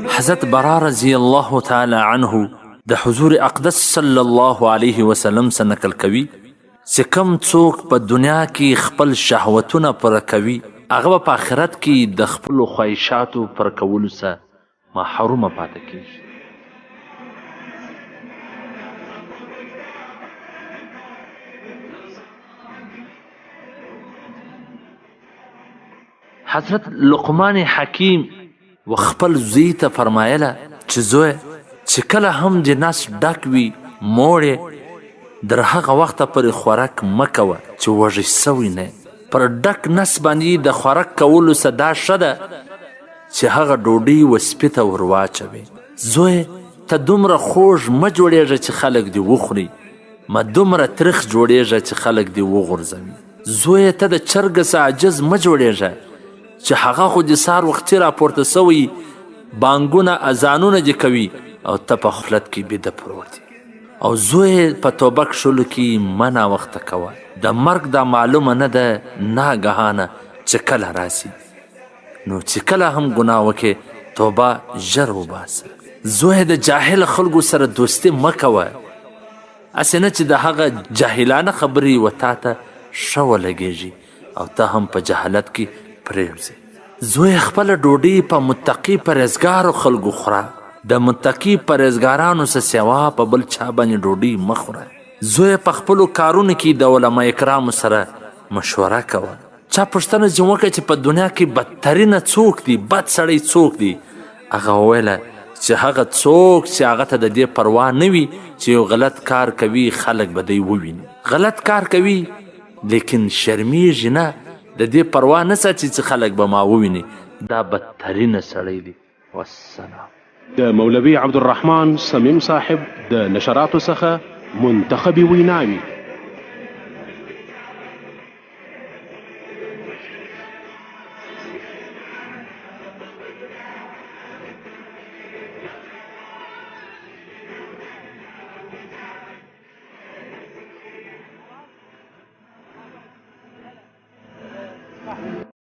حضرت برا رضی الله تعالی عنه د حضور اقدس صلی الله علیه وسلم څخه نقل کوي چې کوم څوک په دنیا کې خپل شهوتونه پوره کوي هغه په آخرت کې د خپلو خواهشاتو پوره کولو څخه محرومه پاتې کیږي. حضرت لقمان حکیم و خپل زوی ته فرمایله چې زوی چې کله هم د نس ډک وي موړې در هغه وخته پورې خوراک مه کوه چې وږی سوی نه پر ډک نس باندې د خوراک کولو څه دا ښه ده چې هغه ډوډۍ و سپي ته ور واچوي. زوی ته دومره خوږ مه جوړېږه چې خلک دې وخوري، ما دومره ترخ جوړېږه چې خلک دې وغورځوي. زوی ته د چرګ څه عاجز مه جوړېږه چې هغه خو د سهار وختي راپورته سوی بانګونه اذانونه دې کوي او ته په غفلت کې بیده پروت یې. او زوی په توبه کښلو کې مه ناوخته کوه، د مرګ دا معلومه نه ده ناګهانه چې کله راسي، نو چې کله هم ګناه وکې توبه ژر وباسه. زوی د جاهل خلکو سره دوستي مه کوه، هسې نه چې د هغه جاهلانه خبرې و تا ته ښه ولګېږي او ته هم په جهالت کې پرېوځي. زوی خپله ډوډۍ په متقي پرهیزګارو خلکو خوره، د متقي پرهیزګارانو څه سوا په بل چا باندې ډوډۍ مه خوره. زوی په خپلو کارونو کې د علما کرامو سره مشوره کوه. چا پوښتنه ځینې وکړه چې په دنیا کې بدترینه څوک دی، بد سړی څوک دی؟ هغه وویله چې هغه څوک چې هغه ته د دې پروا نه وي چې یو غلط کار کوي خلک به دی وویني. غلط کار کوي لیکن شرمیږي نه، د دې پروا نه ساتي چې خلک به ما وویني، دا بدترینه سړی دی. والسلام. د مولوي عبدالرحمن صمیم صاحب د نشراتو څخه منتخبي ویناوي.